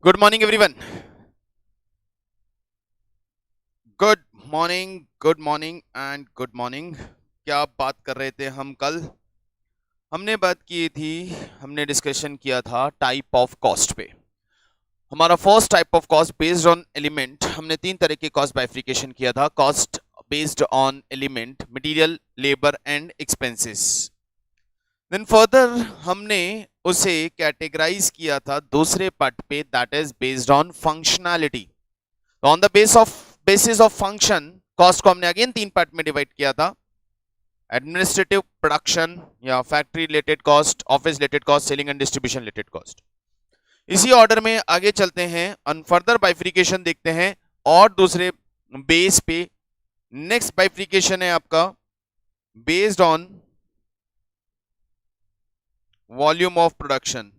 Good morning everyone. Good morning, good morning and good morning. क्या बात कर रहे थे हम कल? हमने बात की थी, हमने डिस्कशन किया था टाइप ऑफ कॉस्ट पे। हमारा first type of cost based on element, हमने तीन तरह के कॉस्ट बाइफिकेशन किया था। Cost based on element, material, labour and expenses. Then further हमने उसे कैटेगराइज किया था दूसरे पार्ट पे, that is based on functionality. On the basis of function cost को हमने अगेन तीन पार्ट में डिवाइड किया था। एडमिनिस्ट्रेटिव, प्रोडक्शन या factory related cost, office related cost, selling and distribution related cost. इसी ऑर्डर में आगे चलते हैं, ऑन फर्दर बाइफिकेशन देखते हैं और दूसरे बेस पे। नेक्स्ट बाइफिकेशन है आपका based on volume of production,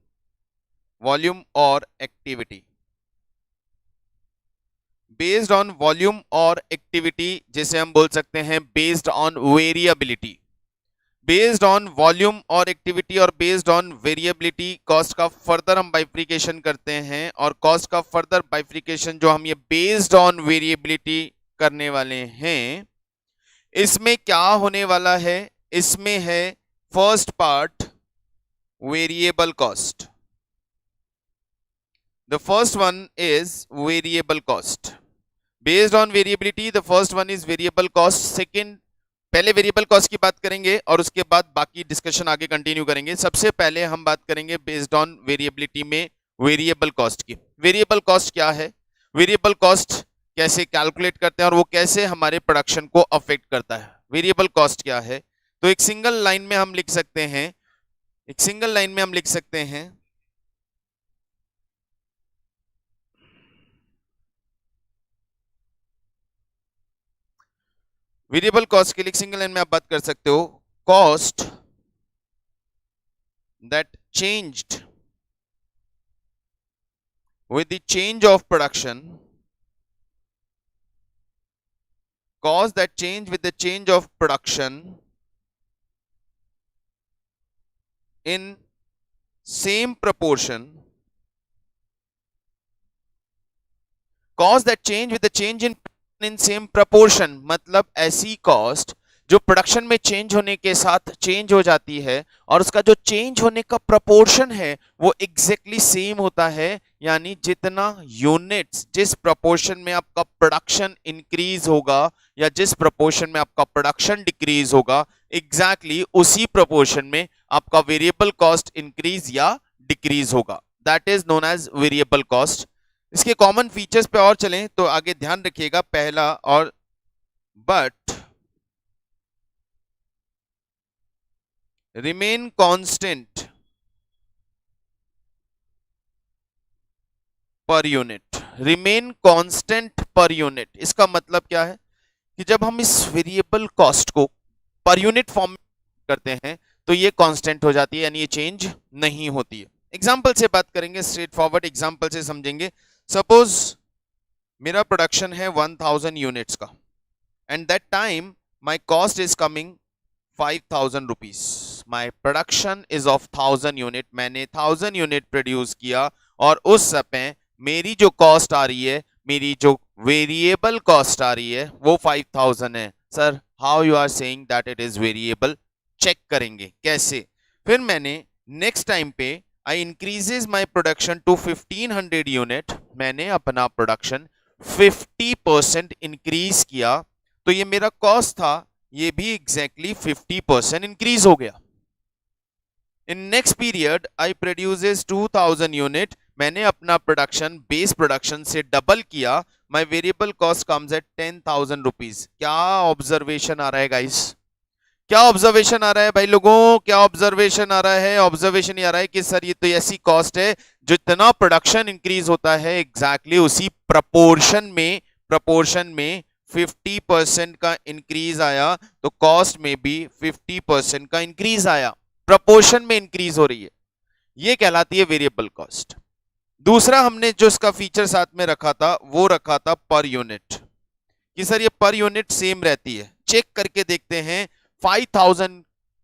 volume और एक्टिविटी। बेस्ड ऑन वॉल्यूम और एक्टिविटी, जिसे हम बोल सकते हैं based on variability. Based on volume और एक्टिविटी और बेस्ड ऑन वेरिएबिलिटी कॉस्ट का फर्दर हम बाइफिकेशन करते हैं। और कॉस्ट का फर्दर बाइफिकेशन जो हम ये बेस्ड ऑन वेरिएबिलिटी करने वाले हैं, इसमें क्या होने वाला है? इसमें है first part variable cost. The first one is variable cost. Based on variability, the first one is variable cost. Second, पहले वेरिएबल कॉस्ट की बात करेंगे और उसके बाद बाकी डिस्कशन आगे कंटिन्यू करेंगे। सबसे पहले हम बात करेंगे बेस्ड ऑन वेरिएबिलिटी में वेरिएबल कॉस्ट की। वेरिएबल कॉस्ट क्या है, वेरिएबल कॉस्ट कैसे कैलकुलेट करते हैं और वो कैसे हमारे प्रोडक्शन को अफेक्ट करता है। वेरिएबल कॉस्ट क्या है? तो एक सिंगल लाइन में हम लिख सकते हैं, एक सिंगल लाइन में हम लिख सकते हैं वेरिएबल कॉस्ट के लिए सिंगल लाइन में आप बात कर सकते हो, cost that changed with the change of production, cost that change with the change of production in same proportion, cost that change with the change in same proportion, मतलब ऐसी कॉस्ट जो production में चेंज होने के साथ change हो जाती है और उसका जो चेंज होने का प्रोपोर्शन है वो एग्जैक्टली सेम होता है। यानी जितना यूनिट्स, जिस प्रोपोर्शन में आपका प्रोडक्शन इंक्रीज होगा या जिस प्रोपोर्शन में आपका प्रोडक्शन डिक्रीज होगा, एग्जैक्टली उसी प्रोपोर्शन में आपका वेरिएबल कॉस्ट इंक्रीज या डिक्रीज होगा। That is known as variable cost. इसके कॉमन फीचर्स पे और चलें तो आगे ध्यान रखिएगा। पहला, और but remain constant per unit. Remain constant per unit, इसका मतलब क्या है कि जब हम इस वेरिएबल कॉस्ट को पर यूनिट फॉर्म में करते हैं तो ये कांस्टेंट हो जाती है, यानी ये चेंज नहीं होती है। एग्जांपल से बात करेंगे, स्ट्रेट फॉरवर्ड एग्जांपल से समझेंगे। सपोज मेरा प्रोडक्शन है 1000 यूनिट्स का and that time my cost is coming 5000 rupees. My production is of 1000 unit, मैंने 1000 यूनिट प्रोड्यूस किया और उस समय मेरी जो कॉस्ट आ रही है, मेरी जो वेरिएबल कॉस्ट आ रही है वो 5000 है। Sir how you are saying that it is variable? Check करेंगे कैसे। फिर मैंने नेक्स्ट टाइम पे I increases my production to 1500 unit, मैंने अपना प्रोडक्शन 50% इंक्रीज किया, तो ये मेरा कॉस्ट था, ये भी एग्जैक्टली 50% इंक्रीज हो गया। In next period I produces 2000 unit, मैंने अपना प्रोडक्शन बेस प्रोडक्शन से डबल किया, my variable cost comes at 10,000 rupees. क्या ऑब्जर्वेशन आ रहा है गाइस? क्या ऑब्जर्वेशन आ रहा है भाई लोगों? क्या ऑब्जर्वेशन आ रहा है? ऑब्जर्वेशन ये आ रहा है कि सर ये तो ऐसी कॉस्ट है जितना प्रोडक्शन इंक्रीज होता है एग्जैक्टली उसी प्रपोर्शन में 50% का इंक्रीज आया, तो कॉस्ट में भी 50% का इंक्रीज आया, प्रपोर्शन में इंक्रीज हो रही है, ये कहलाती है वेरिएबल कॉस्ट। दूसरा हमने जो इसका फीचर साथ में रखा था वो रखा था पर यूनिट, कि सर ये पर यूनिट सेम रहती है। चेक करके देखते हैं, 5000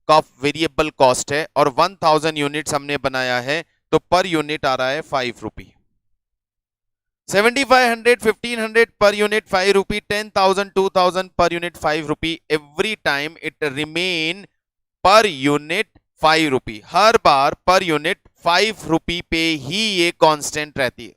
का वेरिएबल कॉस्ट है और 1000 यूनिट्स हमने बनाया है, तो पर यूनिट आ रहा है 5 रुपी। 7500, 1500 per unit 5 rupee, 10,000, 2,000 per unit 5 rupee. Every time it remain per unit 5 rupee. Her bar per unit 5 रुपी पे ही ये कांस्टेंट रहती है.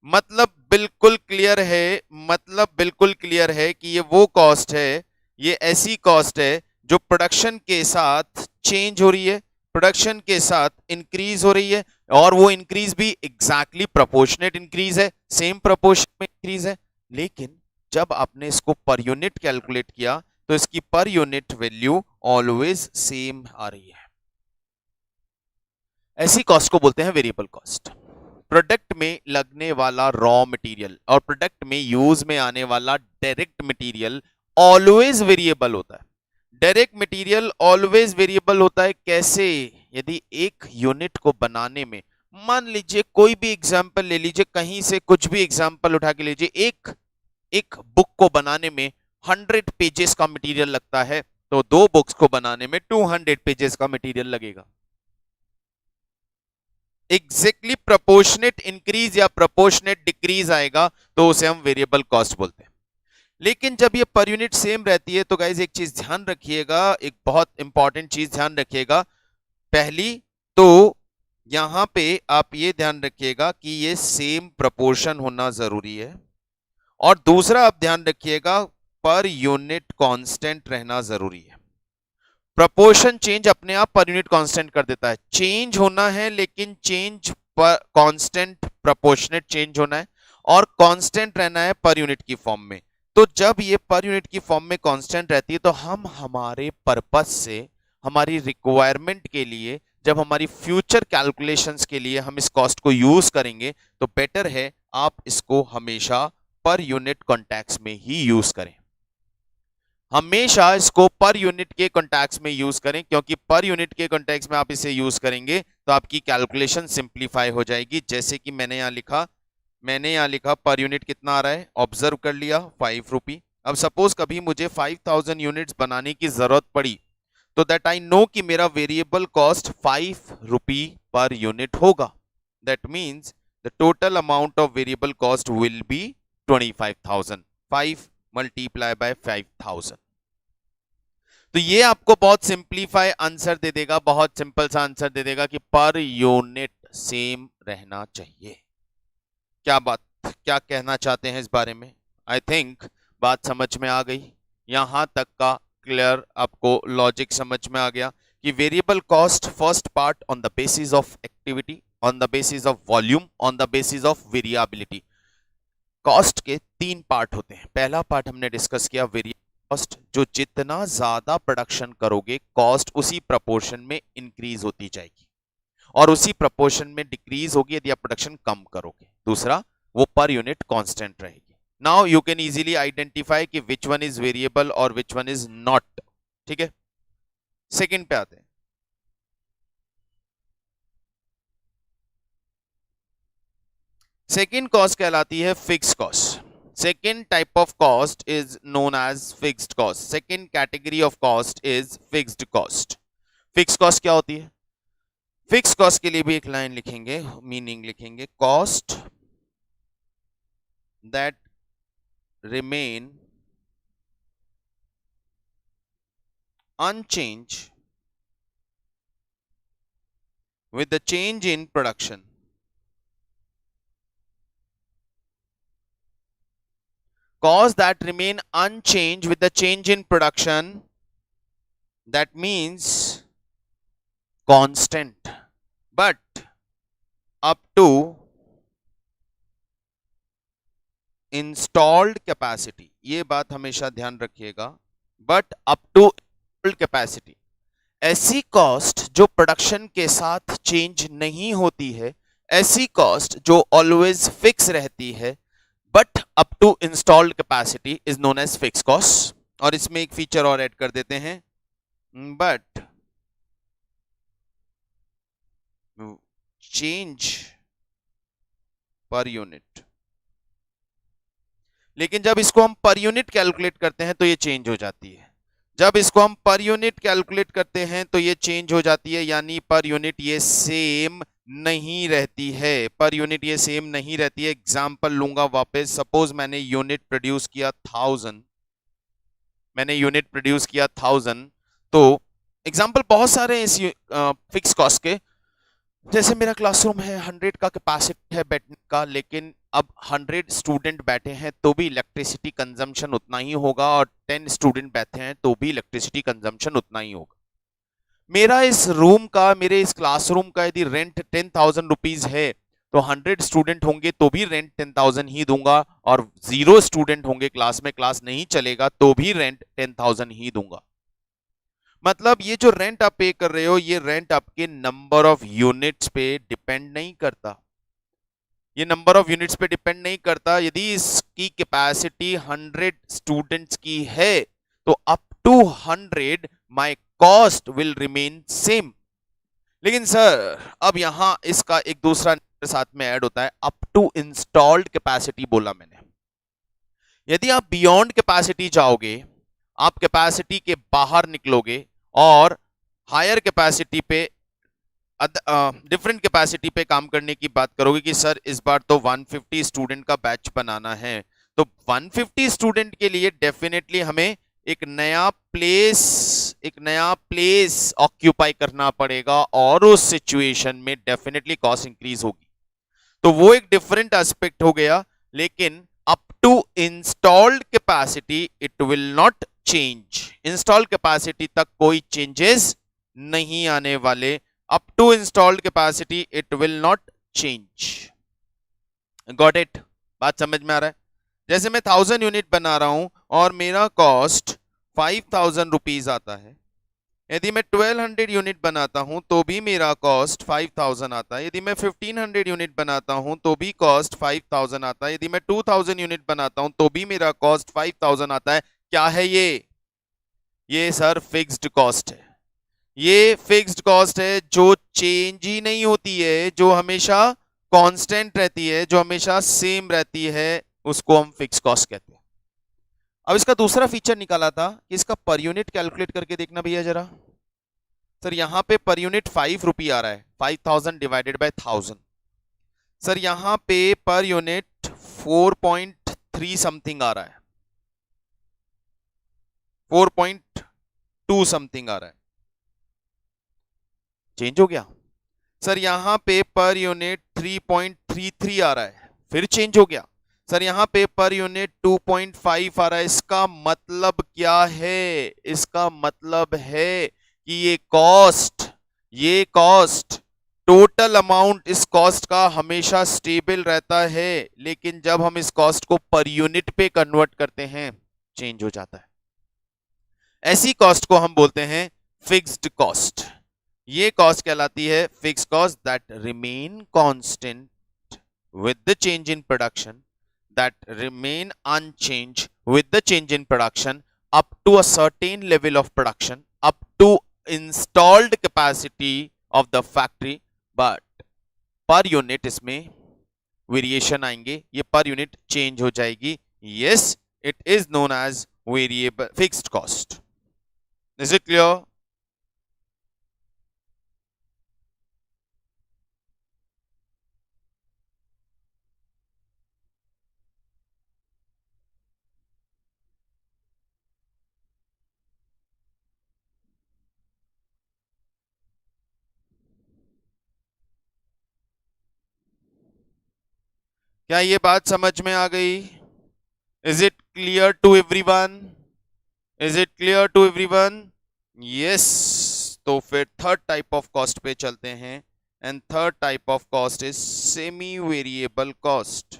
मतलब बिल्कुल क्लियर है, मतलब बिल्कुल क्लियर है कि ये वो कॉस्ट है, ये ऐसी कॉस्ट है जो प्रोडक्शन के साथ चेंज हो रही है, प्रोडक्शन के साथ इंक्रीज हो रही है, और वो इंक्रीज भी एग्जैक्टली प्रोपोर्शनेट इंक्रीज है, सेम प्रोपोर्शन में इंक्रीज है. लेकिन जब आपने इसको पर यूनिट कैलकुलेट किया तो इसकी per unit value always same आ रही है. ऐसी कॉस्ट को बोलते हैं वेरिएबल कॉस्ट. प्रोडक्ट में लगने वाला रॉ मटेरियल और प्रोडक्ट में यूज में आने वाला डायरेक्ट मटेरियल ऑलवेज वेरिएबल होता है. डायरेक्ट मटेरियल ऑलवेज वेरिएबल होता है. कैसे? यदि एक यूनिट को बनाने में, मान लीजिए कोई भी एग्जांपल ले लीजिए, कहीं से कुछ भी एग्जांपल उठा के लीजिए, एक बुक को बनाने में 100 पेजेस का मटेरियल लगता है, तो 2 बुक्स को बनाने में 200 पेजेस का मटेरियल लगेगा. एग्जैक्टली प्रोपोर्शनेट इंक्रीज या प्रोपोर्शनेट डिक्रीज आएगा तो उसे हम वेरिएबल कॉस्ट बोलते हैं. लेकिन जब ये पर यूनिट सेम रहती है तो गाइज एक चीज ध्यान रखिएगा, एक बहुत इंपॉर्टेंट चीज ध्यान रखिएगा. पहली तो यहां पे आप ये ध्यान रखिएगा कि ये सेम प्रोपोर्शन होना जरूरी है, और दूसरा आप ध्यान रखिएगा पर यूनिट कांस्टेंट रहना जरूरी है. प्रोपोर्शन चेंज अपने आप पर यूनिट कांस्टेंट कर देता है. चेंज होना है लेकिन चेंज पर कांस्टेंट प्रोपोर्शनेट चेंज होना है, और कांस्टेंट रहना है पर यूनिट की फॉर्म में. तो जब ये पर यूनिट की फॉर्म में कांस्टेंट रहती है तो हम हमारे पर्पस से, हमारी रिक्वायरमेंट के लिए, जब हमारी फ्यूचर कैलकुलेशंस के लिए हम इस कॉस्ट को यूज करेंगे तो बेटर है आप इसको हमेशा पर यूनिट कॉन्टेक्स्ट में ही यूज करें. हमेशा इसको पर यूनिट के कॉन्टेक्स्ट में यूज करें, क्योंकि पर यूनिट के कॉन्टेक्स्ट में आप इसे यूज करेंगे तो आपकी कैलकुलेशन सिंप्लीफाई हो जाएगी. जैसे कि मैंने यहां लिखा पर यूनिट कितना आ रहा है, ऑब्जर्व कर लिया 5 रुपी. अब सपोज कभी मुझे 5000 यूनिट्स बनाने की जरूरत पड़ी तो दैट आई नो कि मेरा वेरिएबल कॉस्ट 5 रुपी पर यूनिट होगा. That means the total amount of variable cost will be 25,000. 5 multiply by 5000. तो ये आपको बहुत सिंप्लीफाई आंसर दे देगा, बहुत सिंपल सा आंसर दे देगा कि पर यूनिट सेम रहना चाहिए. क्या कहना चाहते हैं इस बारे में? आई थिंक बात समझ में आ गई. यहां तक का क्लियर, आपको लॉजिक समझ में आ गया कि variable cost first part on the basis of activity, on the basis of volume, on the basis of variability. Cost के 3 पार्ट होते हैं. पहला पार्ट हमने डिस्कस किया वेरिएबल कॉस्ट, जो जितना ज्यादा प्रोडक्शन करोगे कॉस्ट उसी प्रोपोर्शन में इंक्रीज होती जाएगी, और उसी प्रोपोर्शन में डिक्रीज होगी यदि आप प्रोडक्शन कम करोगे. दूसरा, वो पर यूनिट कांस्टेंट रहेगी. Now you can easily identify कि विच वन इज वेरिएबल और विच वन इज नॉट. ठीक है, सेकंड पे आते हैं. सेकंड कॉस्ट कहलाती है fix cost. Second type of cost is known as fixed cost. Second category of cost is fixed cost. Fixed cost क्या होती है? Fixed cost के लिए भी एक लाइन लिखेंगे, मीनिंग लिखेंगे. Cost that remain unchanged with the change in production. Costs that remain unchanged with the change in production, that means constant, but up to installed capacity. ये बात हमेशा ध्यान रखिएगा, but up to installed capacity. ऐसी cost जो production के साथ change नहीं होती है, ऐसी कॉस्ट जो ऑलवेज फिक्स रहती है, but up to installed capacity is known as fix cost. और इसमें एक फीचर और ऐड कर देते हैं, बट चेंज पर यूनिट. लेकिन जब इसको हम पर यूनिट कैलकुलेट करते हैं तो ये चेंज हो जाती है. जब इसको हम पर यूनिट कैलकुलेट करते हैं तो ये चेंज हो जाती है, यानी पर यूनिट ये सेम नहीं रहती है, पर यूनिट ये सेम नहीं रहती है। एग्जाम्पल लूंगा वापस, सपोज मैंने यूनिट प्रोड्यूस किया 1000, मैंने यूनिट प्रोड्यूस किया 1000, तो एग्जाम्पल बहुत सारे हैं इस फिक्स कॉस्ट के। जैसे मेरा क्लासरूम है, 100 का कैपेसिटी है बैठने का, लेकिन अब 100 स्टूडेंट बैठे हैं तो भी इलेक्ट्रिसिटी कंजम्पशन उतना ही होगा, और 10 स्टूडेंट बैठे हैं तो भी इलेक्ट्रिसिटी कंजम्पशन उतना ही होगा। मेरा इस रूम का, मेरे इस क्लासरूम का यदि रेंट 10,000 रुपीज है, तो 100 स्टूडेंट होंगे तो भी रेंट 10,000 ही दूंगा, और 0 स्टूडेंट होंगे क्लास में, क्लास नहीं चलेगा तो भी रेंट 10,000 ही दूंगा। मतलब ये जो रेंट आप पे कर रहे हो, ये रेंट आपके नंबर ऑफ यूनिट्स पे डिपेंड नहीं करता, ये नंबर ऑफ यूनिट्स पे डिपेंड नहीं करता। यदि इसकी कैपेसिटी 100 स्टूडेंट्स की है, तो up to 100 my cost will remain same. लेकिन सर अब यहां इसका एक दूसरा साथ में ऐड होता है, अप टू इंस्टॉल्ड कैपेसिटी बोला मैंने। यदि आप बियॉन्ड कैपेसिटी जाओगे, आप कैपेसिटी के बाहर निकलोगे और हायर कैपेसिटी पे, डिफरेंट कैपेसिटी पे काम करने की बात करोगे कि सर इस बार तो 150 स्टूडेंट का बैच बनाना है, तो 150 स्टूडेंट के लिए डेफिनेटली हमें एक नया प्लेस ऑक्यूपाई करना पड़ेगा, और उस सिचुएशन में डेफिनेटली कॉस्ट इंक्रीज होगी। तो वो एक डिफरेंट एस्पेक्ट हो गया। लेकिन up to installed capacity it will not change, installed capacity तक कोई चेंजेस नहीं आने वाले। Up to installed capacity it will not change. Got it? बात समझ में आ रहा है? जैसे मैं 1000 यूनिट बना रहा हूं और मेरा कॉस्ट 5000 रुपीज आता है, यदि मैं 1200 यूनिट बनाता हूं तो भी मेरा कॉस्ट 5000 आता है, यदि मैं 1500 यूनिट बनाता हूं तो भी कॉस्ट 5000 आता है, यदि मैं 2000 यूनिट बनाता हूं तो भी मेरा कॉस्ट 5000 आता है। क्या है ये सर फिक्स्ड कॉस्ट है। ये फिक्स्ड कॉस्ट है जो चेंज ही नहीं होती है, जो हमेशा कांस्टेंट रहती है, जो हमेशा सेम रहती है, उसको हम फिक्स कॉस्ट कहते हैं। अब इसका दूसरा फीचर निकाला था कि इसका पर यूनिट कैलकुलेट करके देखना भैया जरा। सर यहां पे पर यूनिट 5 रुपी आ रहा है, 5000 डिवाइडेड बाय 1000। सर यहां पे पर यूनिट 4.3 समथिंग आ रहा है, 4.2 समथिंग आ रहा है। चेंज हो गया। सर यहां पे पर यूनिट 3.33 आ रहा है, फिर चेंज हो गया। सर यहां पे पर यूनिट 2.5 आ रहा है। इसका मतलब क्या है? इसका मतलब है कि ये कॉस्ट टोटल अमाउंट इस कॉस्ट का हमेशा स्टेबल रहता है, लेकिन जब हम इस कॉस्ट को पर यूनिट पे कन्वर्ट करते हैं चेंज हो जाता है। ऐसी कॉस्ट को हम बोलते हैं फिक्स्ड कॉस्ट। ये कॉस्ट कहलाती है fixed cost that remain constant with the change in production, that remain unchanged with the change in production up to a certain level of production, up to installed capacity of the factory, but per unit इसमें variation आएंगे, ये per unit change हो जाएगी। yes, it is known as variable fixed cost. Is it clear? क्या ये बात समझ में आ गई? Is it clear to everyone? Is it clear to everyone? Yes. तो फिर थर्ड टाइप ऑफ कॉस्ट पे चलते हैं, and third type of cost is semi variable cost.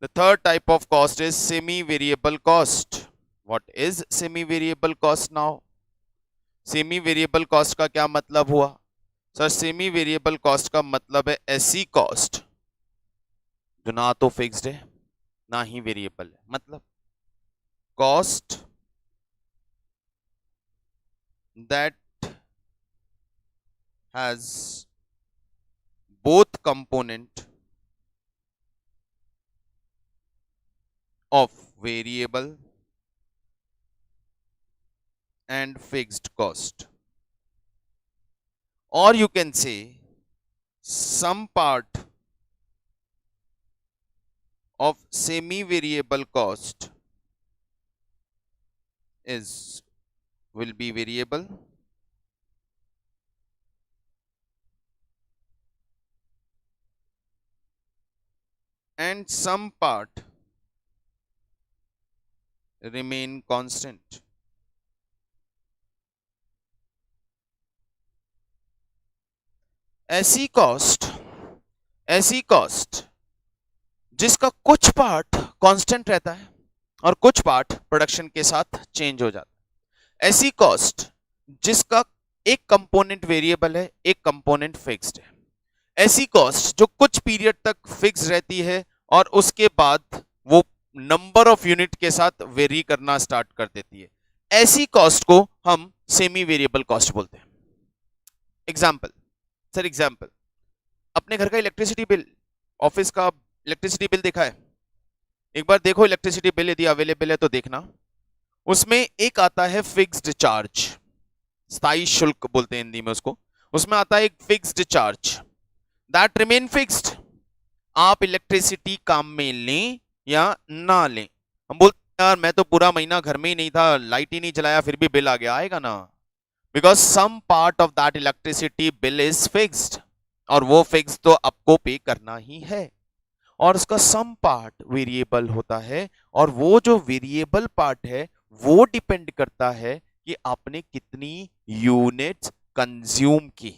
The third type of cost is semi variable cost. What is semi variable cost now? Semi variable cost का क्या मतलब हुआ? Sir semi variable cost का मतलब है ऐसी cost जो ना तो फिक्स्ड है ना ही वेरिएबल है। मतलब cost that has both component of variable and fixed cost. or you can say some part of semi variable cost will be variable and some part remain constant. ऐसी cost जिसका कुछ part constant रहता है और कुछ part production के साथ change हो जाता है। ऐसी कॉस्ट जिसका एक कंपोनेंट वेरिएबल है, एक कंपोनेंट फिक्स्ड है। ऐसी कॉस्ट जो कुछ पीरियड तक फिक्स रहती है और उसके बाद वो नंबर ऑफ यूनिट के साथ वेरी करना स्टार्ट कर देती है। ऐसी कॉस्ट को हम सेमी वेरिएबल कॉस्ट बोलते हैं। एग्जाम्पल, अपने घर का इलेक्ट्रिसिटी बिल, ऑफिस का इलेक्ट्रिसिटी बिल देखा है? एक बार देखो इलेक्ट्रिसिटी बिल, यदि अवेलेबल है तो देखना। उसमें एक आता है फिक्स्ड चार्ज, स्थायी शुल्क बोलते हैं हिंदी में उसको। उसमें आता है एक fixed charge that remain fixed. आप इलेक्ट्रिसिटी काम में लें या ना लें, हम बोलते हैं यार मैं तो पूरा महीना घर में ही नहीं था, लाइट ही नहीं जलाया, फिर भी बिल आ गया, आएगा ना, because some part of that electricity bill is fixed और वो फिक्स तो आपको पे करना ही है। और उसका सम पार्ट वेरिएबल होता है और वो जो वेरिएबल पार्ट है वो डिपेंड करता है कि आपने कितनी यूनिट्स कंज्यूम की।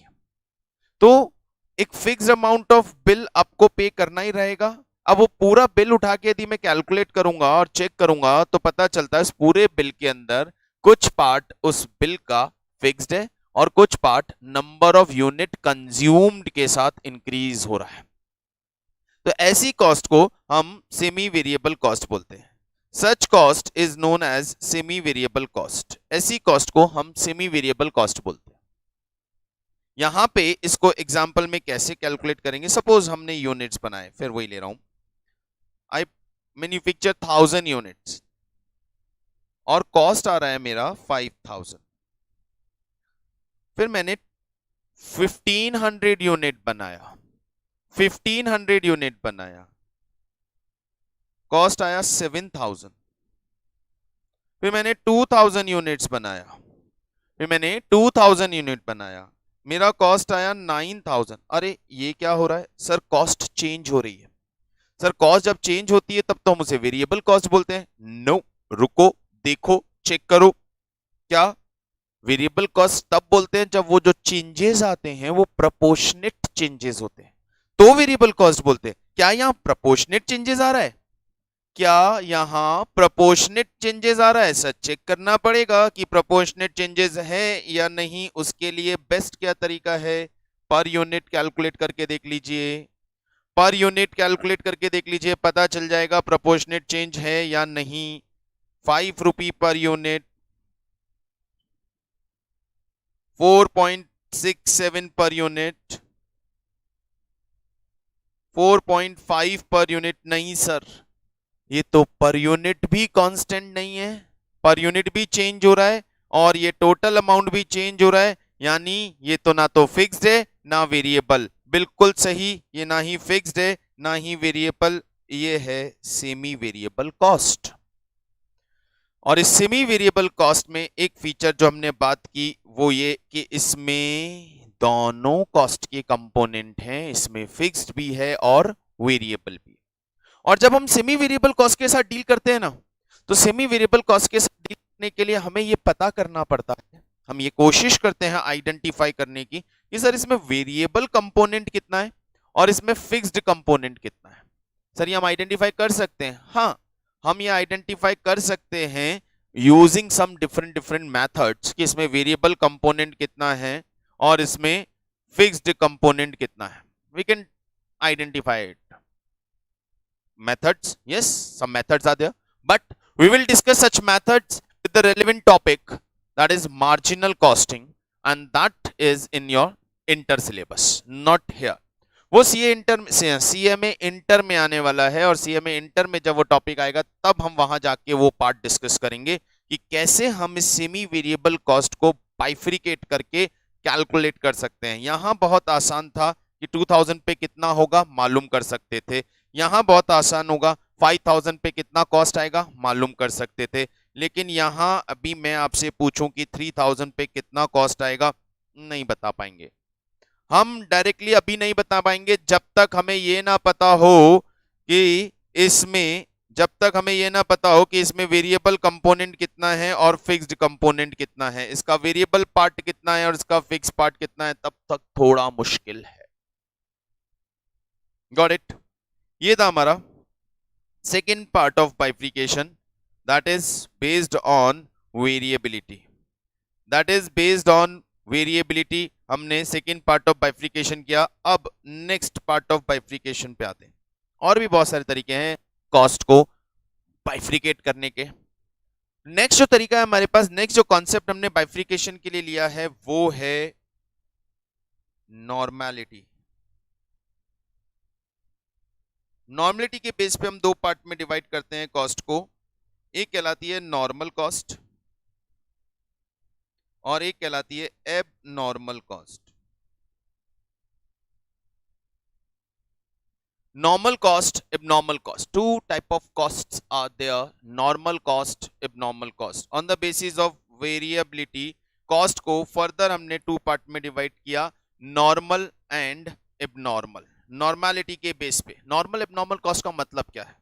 तो एक फिक्स्ड अमाउंट ऑफ बिल आपको पे करना ही रहेगा। अब वो पूरा बिल उठा के यदि मैं कैलकुलेट करूंगा और चेक करूंगा तो पता चलता है इस पूरे बिल के अंदर कुछ पार्ट उस बिल का फिक्स्ड है और कुछ part number of unit consumed के साथ इंक्रीज हो रहा है। तो ऐसी कॉस्ट को हम सेमी वेरिएबल कॉस्ट बोलते हैं। Such cost is known as semi variable cost. ऐसी कॉस्ट को हम सेमी वेरिएबल कॉस्ट बोलते हैं। यहां पे इसको एग्जांपल में कैसे कैलकुलेट करेंगे? सपोज हमने यूनिट्स बनाए, फिर वही ले रहा हूं, आई मैन्युफैक्चर 1000 यूनिट्स और कॉस्ट आ रहा है मेरा 5000। फिर मैंने 1500 यूनिट बनाया, 1500 यूनिट बनाया, कॉस्ट आया 7000। फिर मैंने 2000 यूनिट्स बनाया, फिर मैंने 2000 यूनिट बनाया, मेरा कॉस्ट आया 9000। अरे ये क्या हो रहा है सर? कॉस्ट चेंज हो रही है। सर कॉस्ट जब चेंज होती है तब तो हम उसे वेरिएबल कॉस्ट बोलते हैं। नो, रुको, देखो, चेक करो, क्या वेरिएबल कॉस्ट तब बोलते हैं जब वो जो चेंजेस आते हैं वो प्रोपोर्शनेट चेंजेस होते हैं, तो वेरिएबल कॉस्ट बोलते हैं। क्या यहां प्रोपोर्शनेट चेंजेस आ रहा है? क्या यहां प्रोपोर्शनेट चेंजेस आ रहा है? सर चेक करना पड़ेगा कि प्रोपोर्शनेट चेंजेस है या नहीं। उसके लिए बेस्ट क्या तरीका है? पर यूनिट कैलकुलेट करके देख लीजिए, पर यूनिट कैलकुलेट करके देख लीजिए, पता चल जाएगा प्रोपोर्शनेट चेंज है या नहीं। 5 रुपी per unit, 4.67 per unit, 4.5 per unit. नहीं सर, ये तो पर यूनिट भी कांस्टेंट नहीं है, पर यूनिट भी चेंज हो रहा है और ये टोटल अमाउंट भी चेंज हो रहा है, यानी ये तो ना तो फिक्स्ड है ना वेरिएबल। बिल्कुल सही, ये ना ही फिक्स्ड है ना ही वेरिएबल, ये है सेमी वेरिएबल कॉस्ट। और इस सेमी वेरिएबल कॉस्ट में एक फीचर जो हमने बात की वो ये कि इसमें दोनों कॉस्ट के कंपोनेंट हैं, इसमें फिक्स्ड भी है और वेरिएबल भी। और जब हम सेमी वेरिएबल कॉस्ट के साथ डील करते हैं ना, तो सेमी वेरिएबल कॉस्ट के साथ डील करने के लिए हमें ये पता करना पड़ता है, हम ये कोशिश करते हैं आइडेंटिफाई करने की कि सर इसमें वेरिएबल कंपोनेंट कितना है और इसमें फिक्स्ड कंपोनेंट कितना है। सर ये हम आइडेंटिफाई कर सकते हैं? हाँ, हम ये आइडेंटिफाई कर सकते हैं यूजिंग सम डिफरेंट मेथड्स कि इसमें वेरिएबल कंपोनेंट कितना है और इसमें फिक्स्ड कंपोनेंट कितना है। We can identify it. Methods, yes, some methods are there, but we will discuss such methods with the relevant topic, that is marginal costing, and that is in your inter syllabus, not here. वो CMA inter में आने वाला है और CMA inter में जब वो topic आएगा तब हम वहां जाके वो पार्ट डिस्कस करेंगे कि कैसे हम इस सेमी वेरिएबल कॉस्ट को बाइफरिकेट करके कैलकुलेट कर सकते हैं। यहां बहुत आसान था कि 2000 पे कितना होगा मालूम कर सकते थे, यहां बहुत आसान होगा 5000 पे कितना कॉस्ट आएगा मालूम कर सकते थे, लेकिन यहां अभी मैं आपसे पूछूं कि 3000 पे कितना कॉस्ट आएगा, नहीं बता पाएंगे हम डायरेक्टली, अभी नहीं बता पाएंगे जब तक हमें ये ना पता हो कि इसमें, जब तक हमें ये ना पता हो कि इसमें वेरिएबल कंपोनेंट कितना है और फिक्स्ड कंपोनेंट कितना है, इसका वेरिएबल पार्ट कितना है और इसका फिक्स पार्ट कितना है, तब तक थोड़ा मुश्किल है। Got it? ये था हमारा second part of बाइफिकेशन, that is based on variability, that is based on variability. हमने सेकेंड पार्ट ऑफ बाइफिकेशन किया। अब नेक्स्ट पार्ट ऑफ बाइफिकेशन पे आते हैं। और भी बहुत सारे तरीके हैं कॉस्ट को बाइफ्रिकेट करने के। नेक्स्ट जो तरीका है हमारे पास, नेक्स्ट जो कॉन्सेप्ट हमने बाइफ्रिकेशन के लिए लिया है वो है नॉर्मेलिटी। नॉर्मेलिटी के बेस पे हम दो पार्ट में डिवाइड करते हैं कॉस्ट को। एक कहलाती है नॉर्मल कॉस्ट और एक कहलाती है abnormal cost. Normal cost, abnormal cost. Two type of costs are there. Normal cost, abnormal cost. On the basis of variability, cost को further हमने टू पार्ट में डिवाइड किया, नॉर्मल एंड एबनॉर्मल। नॉर्मेलिटी के base पे normal abnormal cost का मतलब क्या है?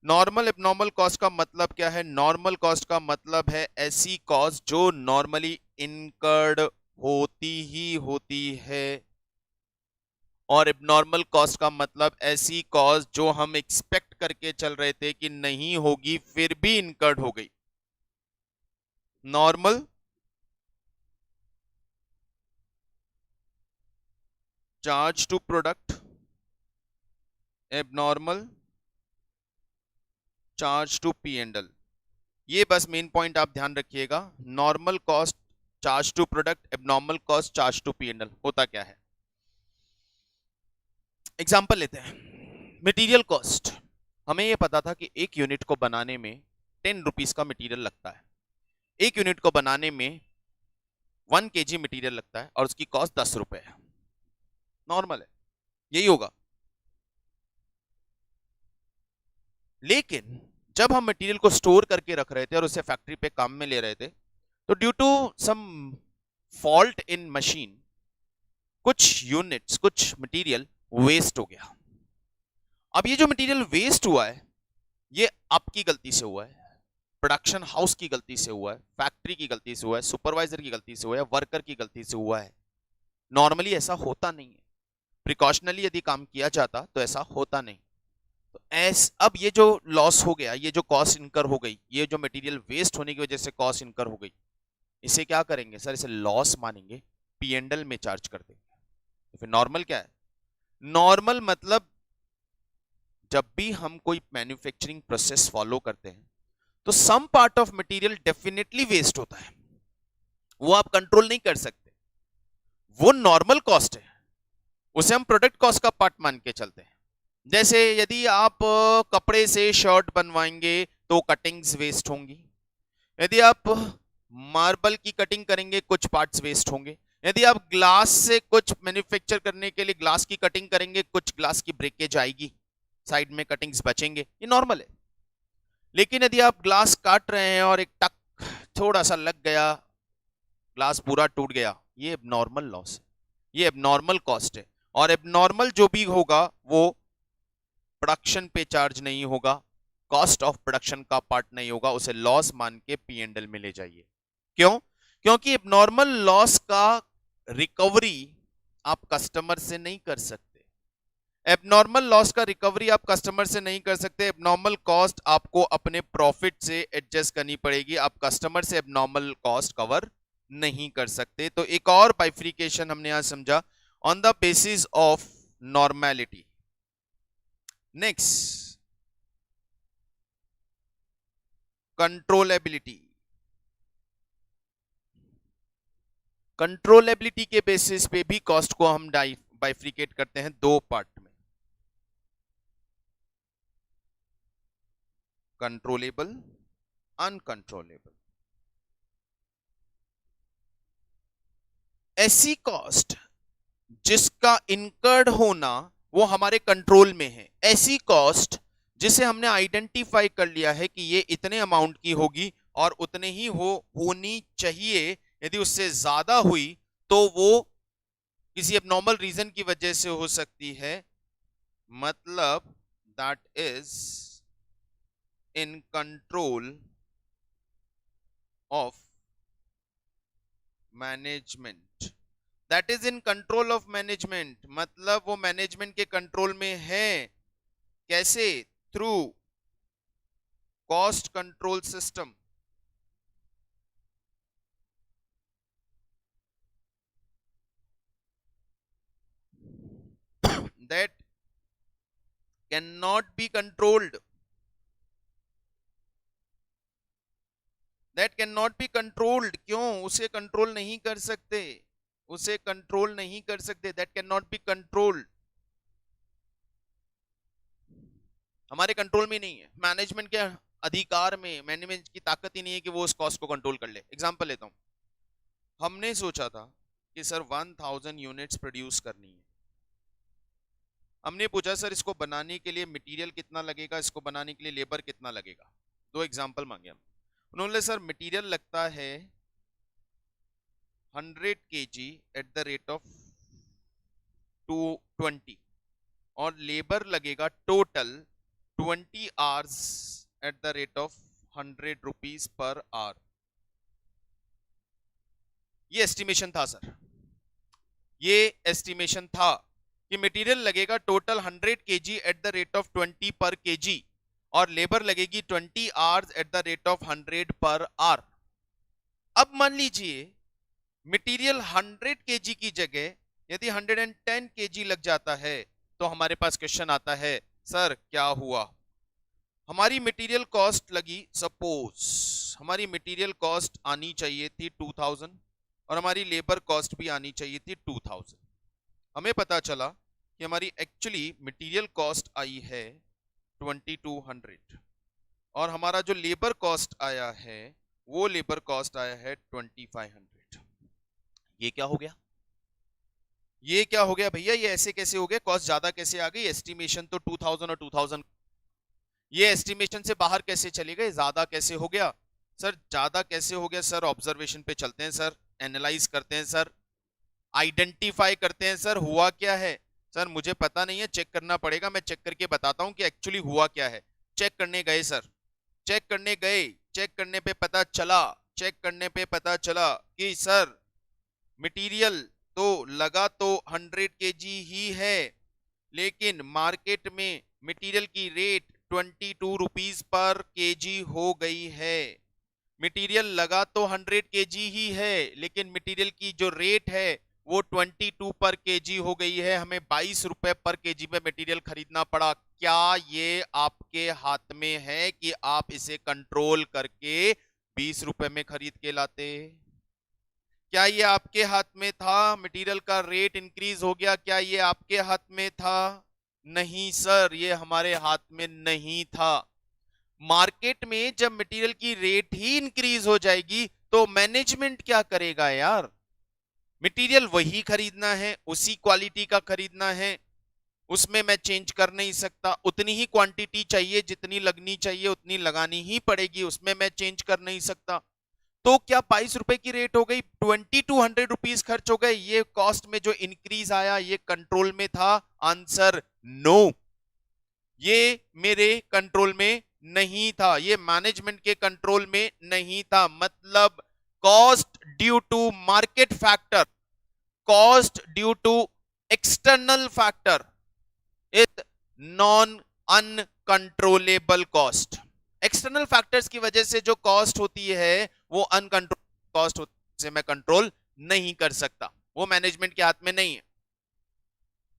नॉर्मल एबनॉर्मल कॉस्ट का मतलब क्या है? नॉर्मल कॉस्ट का मतलब है ऐसी कॉस्ट जो नॉर्मली इनकर्ड होती ही होती है, और एबनॉर्मल कॉस्ट का मतलब ऐसी कॉस्ट जो हम एक्सपेक्ट करके चल रहे थे कि नहीं होगी फिर भी इनकर्ड हो गई। Normal charge to product, abnormal charge to P and L. ये बस मेन पॉइंट आप ध्यान रखिएगा। Normal cost charge to product, abnormal cost charge to P and L. होता क्या है, एग्जांपल लेते हैं। मटेरियल कॉस्ट, हमें यह पता था कि एक यूनिट को बनाने में 10 रुपीज का मटेरियल लगता है। एक यूनिट को बनाने में 1 kg मटेरियल लगता है और उसकी कॉस्ट 10 रुपए है। नॉर्मल है, यही होगा। लेकिन जब हम मटेरियल को स्टोर करके रख रहे थे और उसे फैक्ट्री पे काम में ले रहे थे, तो due to some fault in machine कुछ यूनिट्स, कुछ मटेरियल वेस्ट हो गया। अब ये जो मटेरियल वेस्ट हुआ है ये आपकी गलती से हुआ है, प्रोडक्शन हाउस की गलती से हुआ है, फैक्ट्री की गलती से हुआ है, सुपरवाइजर की गलती से हुआ है, वर्कर की गलती से हुआ है। नॉर्मली ऐसा होता नहीं है, प्रिकॉशनली यदि काम किया जाता तो ऐसा होता नहीं। तो अब ये जो लॉस हो गया, ये जो कॉस्ट इनकर हो गई, ये जो मटेरियल वेस्ट होने की वजह से कॉस्ट इनकर हो गई, इसे क्या करेंगे सर? इसे लॉस मानेंगे, पी&एल में चार्ज कर देंगे। तो फिर नॉर्मल क्या है? नॉर्मल मतलब जब भी हम कोई मैन्युफैक्चरिंग प्रोसेस फॉलो करते हैं तो some part of material definitely waste होता है, वो आप कंट्रोल नहीं कर सकते, वो नॉर्मल कॉस्ट है, उसे हम प्रोडक्ट कॉस्ट का पार्ट मान के चलते हैं। जैसे यदि आप कपड़े से शर्ट बनवाएंगे तो कटिंग्स वेस्ट होंगी, यदि आप मार्बल की कटिंग करेंगे कुछ पार्ट्स वेस्ट होंगे, यदि आप ग्लास से कुछ मैन्युफैक्चर करने के लिए ग्लास की कटिंग करेंगे कुछ ग्लास की ब्रेकेज आएगी, साइड में कटिंग्स बचेंगे, ये नॉर्मल है। लेकिन यदि आप ग्लास काट रहे हैं और एक टक थोड़ा सा लग गया, ग्लास पूरा टूट गया, ये एबनॉर्मल लॉस है, ये एबनॉर्मल कॉस्ट है। और एबनॉर्मल जो भी होगा वो प्रोडक्शन पे चार्ज नहीं होगा, कॉस्ट ऑफ प्रोडक्शन का पार्ट नहीं होगा, उसे लॉस मान के पी&एल में ले जाइए। क्यों? क्योंकि एबनॉर्मल लॉस का रिकवरी आप कस्टमर से नहीं कर सकते। एबनॉर्मल लॉस का रिकवरी आप कस्टमर से नहीं कर सकते। एबनॉर्मल कॉस्ट आपको अपने प्रॉफिट से एडजस्ट करनी पड़ेगी, आप कस्टमर से एबनॉर्मल कॉस्ट कवर नहीं कर सकते। तो एक और बाइफिकेशन हमने आज समझा, on the basis of normality. Next, controllability. Controllability के बेसिस पे भी कॉस्ट को हम बाइफिकेट करते हैं दो पार्ट में, कंट्रोलेबल, अनकंट्रोलेबल। ऐसी कॉस्ट जिसका इनकर्ड होना वो हमारे कंट्रोल में है, ऐसी कॉस्ट जिसे हमने आइडेंटिफाई कर लिया है कि ये इतने अमाउंट की होगी और उतने ही होनी चाहिए, यदि उससे ज्यादा हुई तो वो किसी एबनॉर्मल रीजन की वजह से हो सकती है, मतलब that is in control of management, that is in control of management, मतलब वो मैनेजमेंट के कंट्रोल में है। कैसे? Through cost control system. That can not be controlled, that can not be controlled. क्यों? उसे कंट्रोल नहीं कर सकते, उसे कंट्रोल नहीं कर सकते, that can not be controlled, हमारे कंट्रोल में नहीं है, मैनेजमेंट के अधिकार में, मैनेजमेंट की ताकत ही नहीं है कि वो उस कॉस्ट को कंट्रोल कर ले। एग्जांपल लेता हूं, हमने सोचा था कि सर 1000 यूनिट्स प्रोड्यूस करनी है, हमने पूछा सर इसको बनाने के लिए मटेरियल कितना लगेगा, इसको बनाने के लिए लेबर कितना लगेगा, दो एग्जांपल मांगे हम। उन्होंने सर मटेरियल लगता है 100 kg at the rate of 220 और लेबर लगेगा total 20 hours at the rate of 100 rupees per hour. ये एस्टिमेशन था सर, ये एस्टिमेशन था कि मटेरियल लगेगा total 100 kg at the rate of 20 पर kg और लेबर लगेगी 20 hours at the rate of 100 per hour. अब मान लीजिए मटेरियल 100 kg की जगह यदि 110 kg लग जाता है तो हमारे पास क्वेश्चन आता है, सर क्या हुआ? हमारी मटेरियल कॉस्ट लगी, सपोज हमारी मटेरियल कॉस्ट आनी चाहिए थी 2000 और हमारी लेबर कॉस्ट भी आनी चाहिए थी 2000। हमें पता चला कि हमारी एक्चुअली मटेरियल कॉस्ट आई है 2200 और हमारा जो लेबर कॉस्ट आया है वो लेबर कॉस्ट आया है 2500। ये क्या हो गया? ये क्या हो गया भैया? ये ऐसे कैसे हो गया? कॉस्ट ज्यादा कैसे आ गई? एस्टिमेशन तो 2000 और 2000, ये एस्टिमेशन से बाहर कैसे चले गए? ज्यादा कैसे हो गया? सर ज्यादा कैसे हो गया? सर ऑब्जर्वेशन पे चलते हैं सर, एनालाइज करते हैं सर, आइडेंटिफाई करते हैं सर हुआ क्या है। सर मुझे पता नहीं है, चेक करना पड़ेगा, मैं चेक करके बताता हूं कि एक्चुअली हुआ क्या है। चेक करने गए सर, चेक करने गए, चेक करने पे पता चला, चेक करने पे पता चला कि सर मटेरियल तो लगा तो 100 kg ही है लेकिन मार्केट में मटेरियल की रेट 22 रुपीज पर केजी हो गई है। मटेरियल लगा तो 100 kg ही है लेकिन मटेरियल की जो रेट है वो 22 पर केजी हो गई है, हमें 22 रुपए पर केजी में मटेरियल खरीदना पड़ा। क्या ये आपके हाथ में है कि आप इसे कंट्रोल करके 20 रुपए में खरीद के लाते? क्या ये आपके हाथ में था? मटेरियल का रेट इंक्रीज हो गया, क्या ये आपके हाथ में था? नहीं सर, ये हमारे हाथ में नहीं था। मार्केट में जब मटेरियल की रेट ही इंक्रीज हो जाएगी तो मैनेजमेंट क्या करेगा यार? मटेरियल वही खरीदना है, उसी क्वालिटी का खरीदना है, उसमें मैं चेंज कर नहीं सकता, उतनी ही क्वांटिटी चाहिए, जितनी लगनी चाहिए उतनी लगानी ही पड़ेगी, उसमें मैं चेंज कर नहीं सकता। तो क्या 22 रुपए की रेट हो गई, 2200 रुपीज खर्च हो गए, ये कॉस्ट में जो इंक्रीज आया ये कंट्रोल में था? आंसर नो, ये मेरे कंट्रोल में नहीं था, ये मैनेजमेंट के कंट्रोल में नहीं था। मतलब cost due to market factor, cost due to external factor is non uncontrollable cost. External factors की वजह से जो कॉस्ट होती है वो अनकंट्रोल कॉस्ट होती है, से मैं कंट्रोल नहीं कर सकता, वो मैनेजमेंट के हाथ में नहीं है।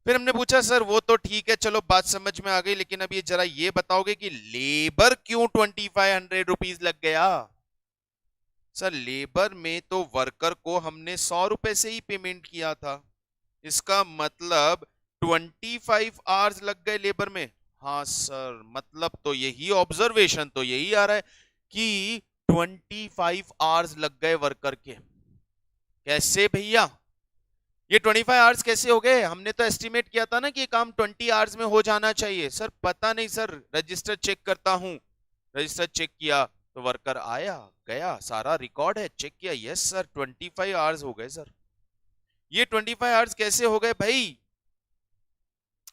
फिर हमने पूछा सर वो तो ठीक है, चलो बात समझ में आ गई, लेकिन अब ये जरा ये बताओगे कि लेबर क्यों 2500 रुपीज लग गया? सर लेबर में तो वर्कर को हमने 100 रुपए से ही पेमेंट किया था, इसका मतलब 25 आवर्स लग गए लेबर में। हाँ सर, मतलब तो यही ऑब्जर्वेशन तो यही आ रहा है कि 25 आवर्स लग गए वर्कर के। कैसे भैया? ये 25 आवर्स कैसे हो गए? हमने तो एस्टिमेट किया था ना कि ये काम 20 आवर्स में हो जाना चाहिए। सर पता नहीं सर, रजिस्टर चेक करता हूं, रजिस्टर चेक किया तो वर्कर आया गया, सारा रिकॉर्ड है, चेक किया, यस सर 25 आवर्स हो गए सर। ये 25 आवर्स कैसे हो गए भाई?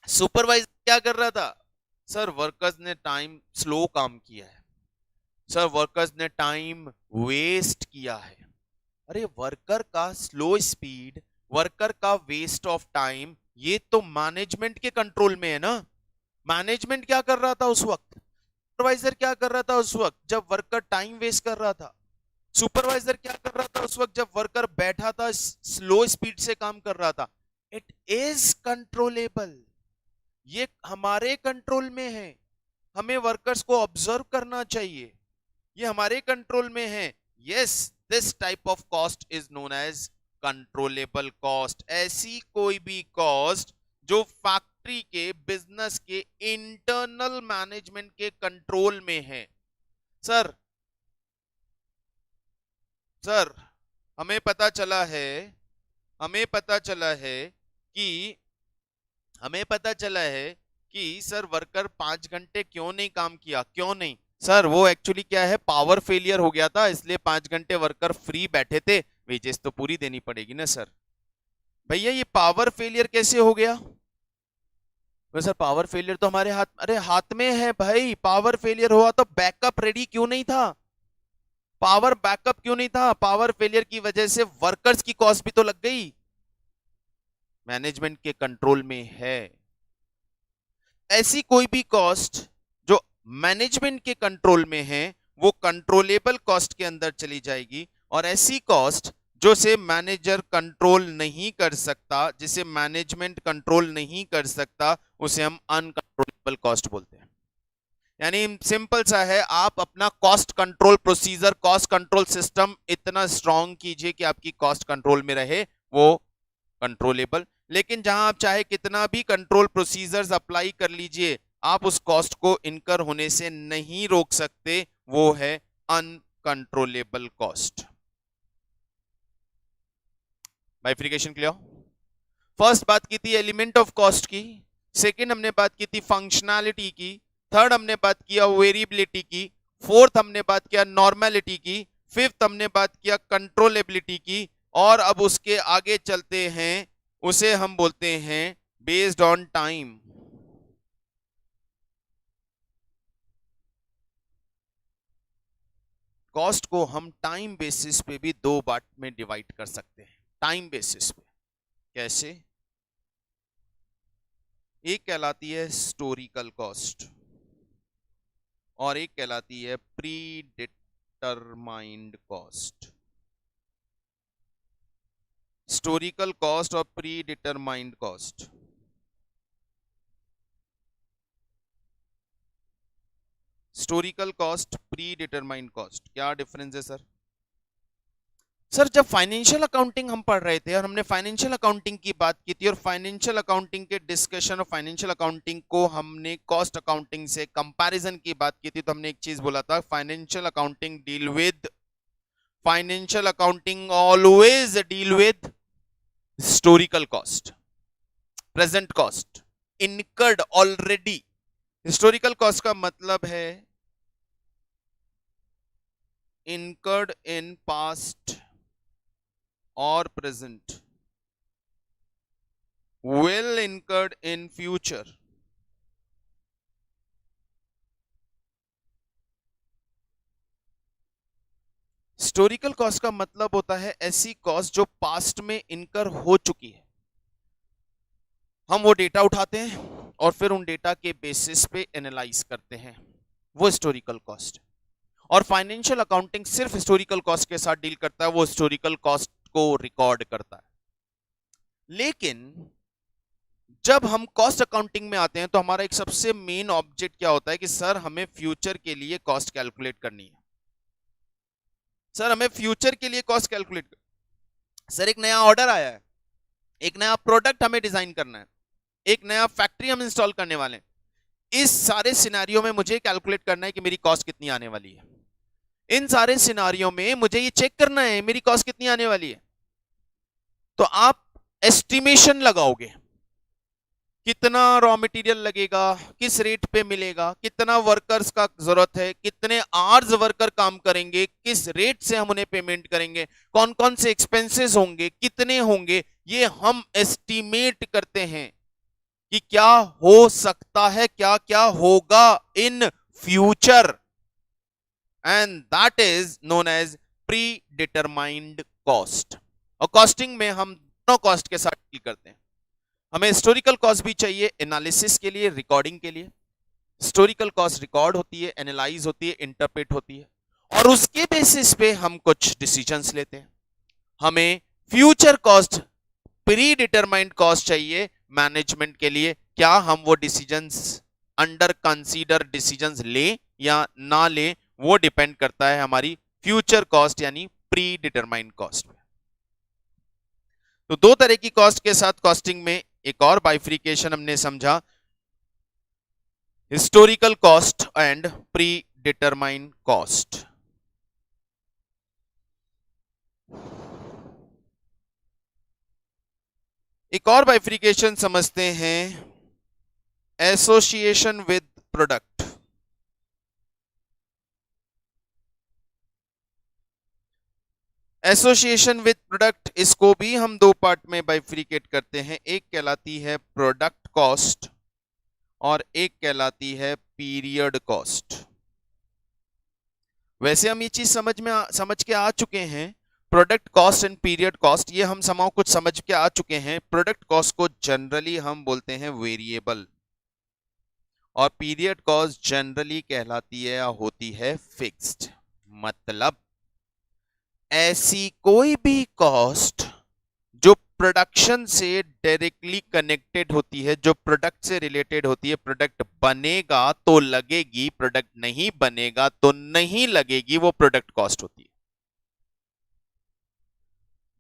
सुपरवाइजर क्या कर रहा था? सर वर्कर्स ने टाइम स्लो काम किया है, सर वर्कर्स ने टाइम वेस्ट किया है। अरे वर्कर का स्लो स्पीड, वर्कर का वेस्ट ऑफ टाइम, ये तो मैनेजमेंट के कंट्रोल में है ना। मैनेजमेंट क्या कर रहा था उस वक्त? सुपरवाइजर क्या कर रहा था उस वक्त जब वर्कर टाइम वेस्ट कर रहा था? सुपरवाइजर क्या कर रहा था उस वक्त जब वर्कर बैठा था, स्लो स्पीड से काम कर रहा था? इट इज कंट्रोलेबल, ये हमारे कंट्रोल में है। हमें वर्कर्स को ऑब्जर्व करना चाहिए, ये हमारे कंट्रोल में है। Yes, this type of cost is known as controllable cost. ऐसी कोई भी कॉस्ट जो फैक्ट्री के, बिजनेस के इंटरनल मैनेजमेंट के कंट्रोल में है। सर सर हमें पता चला है, हमें पता चला है कि हमें पता चला है कि सर वर्कर 5 घंटे क्यों नहीं काम किया? क्यों नहीं सर? वो एक्चुअली क्या है, पावर फेलियर हो गया था, इसलिए 5 घंटे वर्कर फ्री बैठे थे। वेजेस तो पूरी देनी पड़ेगी ना सर। भैया ये पावर फेलियर कैसे हो गया? तो सर पावर फेलियर तो हमारे हाथ, अरे हाथ में है भाई। पावर फेलियर हुआ तो बैकअप रेडी क्यों नहीं था? पावर बैकअप क्यों नहीं था? पावर फेलियर की वजह से वर्कर्स की कॉस्ट भी तो लग गई। मैनेजमेंट के कंट्रोल में है। ऐसी कोई भी कॉस्ट जो मैनेजमेंट के कंट्रोल में है वो कंट्रोलेबल कॉस्ट के अंदर चली जाएगी, और ऐसी कॉस्ट जो से मैनेजर कंट्रोल नहीं कर सकता, जिसे मैनेजमेंट कंट्रोल नहीं कर सकता, उसे हम अनकंट्रोलेबल कॉस्ट बोलते हैं। यानी सिंपल सा है, आप अपना cost control procedure, cost control system इतना स्ट्रांग कीजिए कि आपकी कॉस्ट कंट्रोल में रहे, वो कंट्रोलेबल। लेकिन जहां आप चाहे कितना भी कंट्रोल प्रोसीजर्स अप्लाई कर लीजिए, आप उस कॉस्ट को इनकर होने से नहीं रोक सकते, वो है अनकंट्रोलेबल कॉस्ट। बाइफिकेशन क्लियर? फर्स्ट बात की थी एलिमेंट ऑफ कॉस्ट की, सेकंड हमने बात की थी फंक्शनैलिटी की, थर्ड हमने बात किया वेरिएबिलिटी की, फोर्थ हमने बात किया नॉर्मेलिटी की, फिफ्थ हमने बात किया कंट्रोलेबिलिटी की, और अब उसके आगे चलते हैं, उसे हम बोलते हैं बेस्ड ऑन टाइम। कॉस्ट को हम टाइम बेसिस पे भी दो पार्ट में डिवाइड कर सकते हैं। टाइम बेसिस पे कैसे? एक कहलाती है हिस्टोरिकल कॉस्ट और एक कहलाती है predetermined cost. Historical cost और predetermined cost. Historical cost, predetermined cost, क्या डिफरेंस है सर? सर जब फाइनेंशियल अकाउंटिंग हम पढ़ रहे थे और हमने फाइनेंशियल अकाउंटिंग की बात की थी, और फाइनेंशियल अकाउंटिंग के डिस्कशन और फाइनेंशियल अकाउंटिंग को हमने कॉस्ट अकाउंटिंग से कंपैरिजन की बात की थी, तो हमने एक चीज बोला था, financial accounting deal with, financial accounting always deal with historical cost, present cost, incurred already. Historical cost का मतलब है incurred in past or present, will incurred in future। Historical cost का मतलब होता है ऐसी कॉस्ट जो पास्ट में इनकर हो चुकी है, हम वो डेटा उठाते हैं और फिर उन डेटा के बेसिस पे एनालाइज करते हैं, वो हिस्टोरिकल कॉस्ट। और फाइनेंशियल अकाउंटिंग सिर्फ हिस्टोरिकल कॉस्ट के साथ डील करता है, वो हिस्टोरिकल कॉस्ट को रिकॉर्ड करता है। लेकिन जब हम कॉस्ट अकाउंटिंग में आते हैं तो हमारा एक सबसे मेन ऑब्जेक्ट क्या होता है कि सर हमें फ्यूचर के लिए कॉस्ट कैलकुलेट करनी है। सर हमें फ्यूचर के लिए कॉस्ट कैलकुलेट, सर एक नया ऑर्डर आया है, एक नया प्रोडक्ट हमें डिजाइन करना है, एक नया फैक्ट्री हम इंस्टॉल करने वाले हैं, इस सारे सिनेरियो में मुझे कैलकुलेट करना है कि मेरी कॉस्ट कितनी आने वाली है। इन सारे सिनेरियो में मुझे ये चेक करना है मेरी कॉस्ट कितनी आने वाली है। तो आप एस्टिमेशन लगाओगे, कितना रॉ मटेरियल लगेगा, किस रेट पे मिलेगा, कितना वर्कर्स का जरूरत है, कितने आवर्स वर्कर काम करेंगे, किस रेट से हम उन्हें पेमेंट करेंगे, कौन कौन से एक्सपेंसेस होंगे, कितने होंगे, ये हम एस्टिमेट करते हैं कि क्या हो सकता है, क्या क्या होगा in future, and that is known as predetermined cost. और कॉस्टिंग में हम दोनों कॉस्ट के साथ डील करते हैं। हमें हिस्टोरिकल कॉस्ट भी चाहिए एनालिसिस के लिए, रिकॉर्डिंग के लिए। हिस्टोरिकल कॉस्ट रिकॉर्ड होती है, एनालाइज होती है, इंटरप्रेट होती है, और उसके बेसिस पे हम कुछ डिसीजंस लेते हैं। हमें future cost, predetermined cost चाहिए मैनेजमेंट के लिए, क्या हम वो डिसीजंस, अंडर कंसीडर डिसीजंस ले या ना ले, वो डिपेंड करता है हमारी फ्यूचर कॉस्ट यानी प्री डिटरमाइंड कॉस्ट में। तो दो तरह की कॉस्ट के साथ कॉस्टिंग में एक और बाइफ्रिकेशन हमने समझा, historical cost and pre determined cost. एक और बाइफ्रिकेशन समझते हैं, association with product. Association with product, इसको भी हम दो पार्ट में बाइफ्रिकेट करते हैं। एक कहलाती है प्रोडक्ट कॉस्ट और एक कहलाती है पीरियड कॉस्ट। वैसे हम ये चीज समझ के आ चुके हैं, product cost and period cost, ये हम समाव कुछ समझ के आ चुके हैं। प्रोडक्ट कॉस्ट को जनरली हम बोलते हैं वेरिएबल, और पीरियड कॉस्ट जनरली कहलाती है या होती है फिक्स्ड। मतलब ऐसी कोई भी कॉस्ट जो प्रोडक्शन से डायरेक्टली कनेक्टेड होती है, जो प्रोडक्ट से रिलेटेड होती है, प्रोडक्ट बनेगा तो लगेगी, प्रोडक्ट नहीं बनेगा तो नहीं लगेगी, वो प्रोडक्ट कॉस्ट होती है।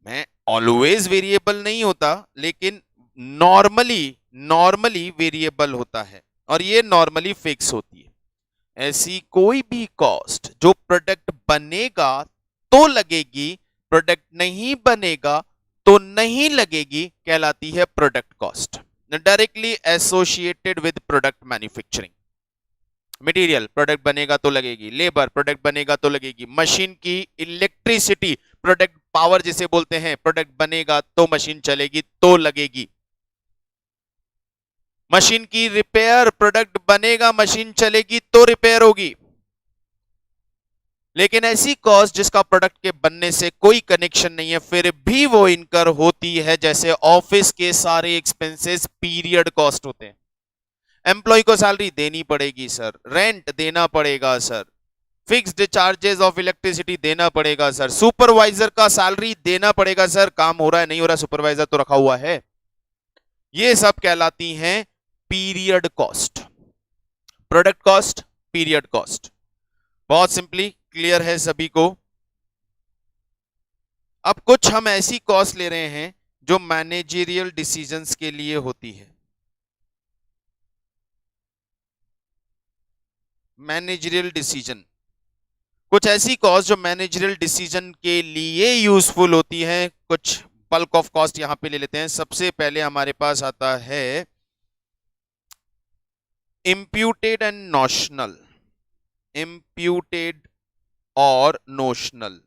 मैं ऑलवेज वेरिएबल नहीं होता, लेकिन नॉर्मली वेरिएबल होता है, और ये नॉर्मली फिक्स होती है। ऐसी कोई भी कॉस्ट जो प्रोडक्ट बनेगा तो लगेगी, प्रोडक्ट नहीं बनेगा तो नहीं लगेगी, कहलाती है product cost. Directly associated with product manufacturing. Material product बनेगा तो लगेगी, लेबर प्रोडक्ट बनेगा तो लगेगी, मशीन की इलेक्ट्रिसिटी प्रोडक्ट पावर जिसे बोलते हैं, प्रोडक्ट बनेगा तो मशीन चलेगी तो लगेगी। मशीन की रिपेयर, प्रोडक्ट बनेगा मशीन चलेगी तो रिपेयर होगी। लेकिन ऐसी कॉस्ट जिसका प्रोडक्ट के बनने से कोई कनेक्शन नहीं है फिर भी वो इनकर होती है, जैसे ऑफिस के सारे एक्सपेंसेस पीरियड कॉस्ट होते हैं। एम्प्लॉय को सैलरी देनी पड़ेगी सर, रेंट देना पड़ेगा sir, fixed charges of electricity देना पड़ेगा सर, सुपरवाइजर का सैलरी देना पड़ेगा सर, काम हो रहा है नहीं हो रहा, सुपरवाइजर तो रखा हुआ है। ये सब कहलाती हैं period cost. Product cost, period cost, बहुत सिंपली क्लियर है सभी को। अब कुछ हम ऐसी कॉस्ट ले रहे हैं जो मैनेजरियल डिसीजंस के लिए होती है। मैनेजरियल डिसीजन, कुछ ऐसी कॉस्ट जो मैनेजरियल डिसीजन के लिए यूजफुल होती है। कुछ बल्क ऑफ कॉस्ट यहां पे ले लेते हैं। सबसे पहले हमारे पास आता है इम्प्यूटेड एंड नोशनल। इम्प्यूटेड और नोशनल।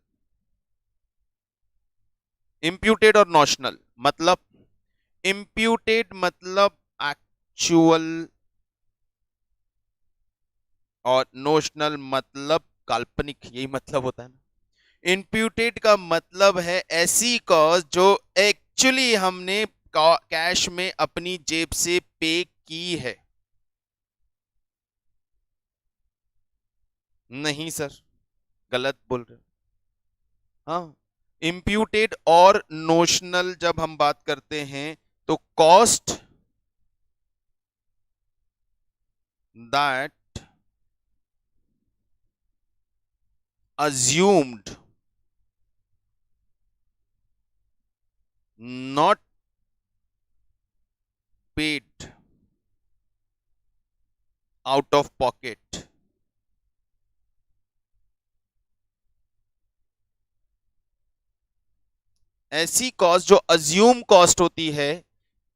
इम्प्यूटेड और नोशनल मतलब, इम्प्यूटेड मतलब एक्चुअल, और नोशनल मतलब काल्पनिक, यही मतलब होता है ना। इम्प्यूटेड का मतलब है ऐसी कॉस्ट जो एक्चुअली हमने कैश में अपनी जेब से पे की है। नहीं सर, गलत बोल रहे हो। हाँ, इम्प्यूटेड और नोशनल जब हम बात करते हैं तो cost that assumed not paid out of pocket ऐसी कॉस्ट जो अज्यूम कॉस्ट होती है,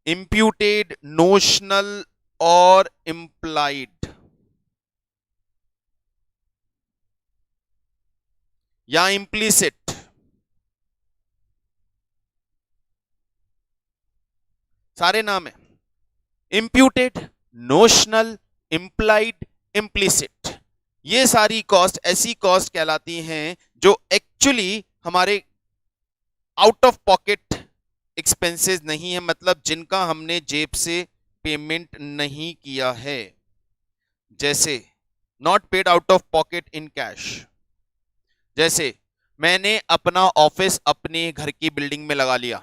इम्प्यूटेड, नोशनल और इम्प्लाइड, या इम्प्लिसिट, सारे नाम है, इम्प्यूटेड, नोशनल, इम्प्लाइड, इम्प्लिसिट, ये सारी कॉस्ट ऐसी कॉस्ट कहलाती हैं जो एक्चुअली हमारे आउट ऑफ पॉकेट एक्सपेंसेस नहीं है, मतलब जिनका हमने जेब से पेमेंट नहीं किया है। जैसे not paid out of pocket in cash, जैसे मैंने अपना ऑफिस अपने घर की बिल्डिंग में लगा लिया,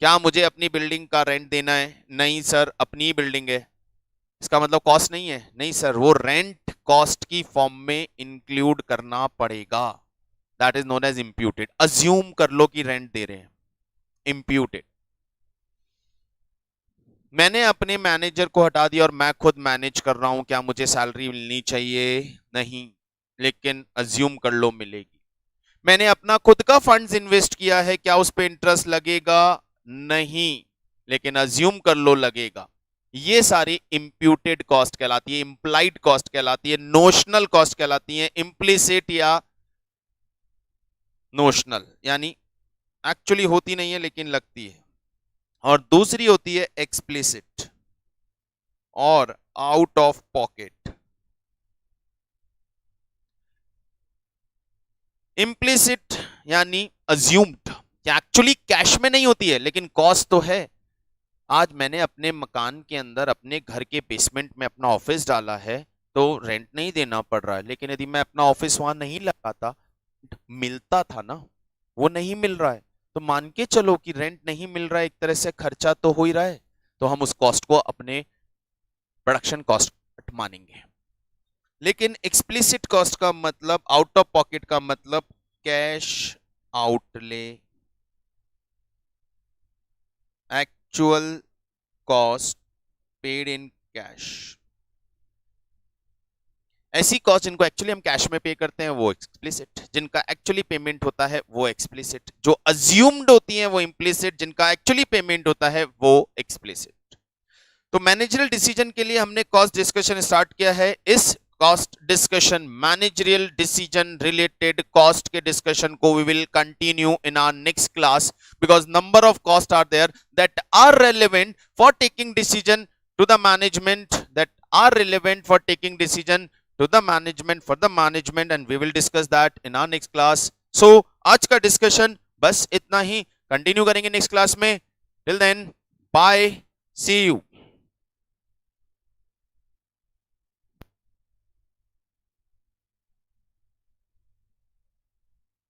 क्या मुझे अपनी बिल्डिंग का रेंट देना है? नहीं सर, अपनी ही बिल्डिंग है, इसका मतलब कॉस्ट नहीं है? नहीं सर, वो रेंट कॉस्ट की फॉर्म में इंक्लूड करना पड़ेगा। That is known as imputed. Assume कर लो कि रेंट दे रहे हैं, इम्प्यूटेड। मैंने अपने मैनेजर को हटा दिया और मैं खुद मैनेज कर रहा हूं, क्या मुझे सैलरी मिलनी चाहिए? नहीं, लेकिन अज्यूम कर लो मिलेगी। मैंने अपना खुद का फंड्स इन्वेस्ट किया है, क्या उस पे इंटरेस्ट लगेगा? नहीं, लेकिन अज्यूम कर लो लगेगा। ये सारी इंप्यूटेड कॉस्ट कहलाती है, इंप्लाइड कॉस्ट कहलाती है, नोशनल कॉस्ट कहलाती है, इंप्लिसिट या नोशनल, यानी एक्चुअली होती नहीं है लेकिन लगती है। और दूसरी होती है एक्सप्लिसिट और आउट ऑफ पॉकेट। इंप्लिसिट यानी अज्यूम्ड, एक्चुअली कैश में नहीं होती है लेकिन कॉस्ट तो है। आज मैंने अपने मकान के अंदर अपने घर के बेसमेंट में अपना ऑफिस डाला है, तो रेंट नहीं देना पड़ रहा है, लेकिन यदि मैं अपना ऑफिस वहां नहीं लगाता, मिलता था ना, वो नहीं मिल रहा है, तो मान के चलो कि रेंट नहीं मिल रहा है, एक तरह से खर्चा तो हो ही रहा है, तो हम उस कॉस्ट को अपने प्रोडक्शन कॉस्ट मानेंगे। लेकिन एक्सप्लिसिट कॉस्ट का मतलब, आउट ऑफ पॉकेट का मतलब cash outlay, actual cost paid in cash. ऐसी कॉस्ट जिनको एक्चुअली हम कैश में पे करते हैं वो एक्सप्लिसिट, जिनका एक्चुअली पेमेंट होता है वो एक्सप्लिसिट, जो अज्यूम्ड होती हैं वो इम्प्लिसिट, जिनका एक्चुअली पेमेंट होता है वो एक्सप्लिसिट। तो मैनेजरियल डिसीजन के लिए हमने कॉस्ट डिस्कशन स्टार्ट किया है। इस cost discussion, managerial decision related cost के डिस्कशन को we will continue in our next class, because number of cost are there that are relevant for taking decision to the management, that are relevant for taking decision to the management, for the management, and we will discuss that in our next class. So आज का discussion बस इतना ही, continue करेंगे next class में। Till then, bye, see you.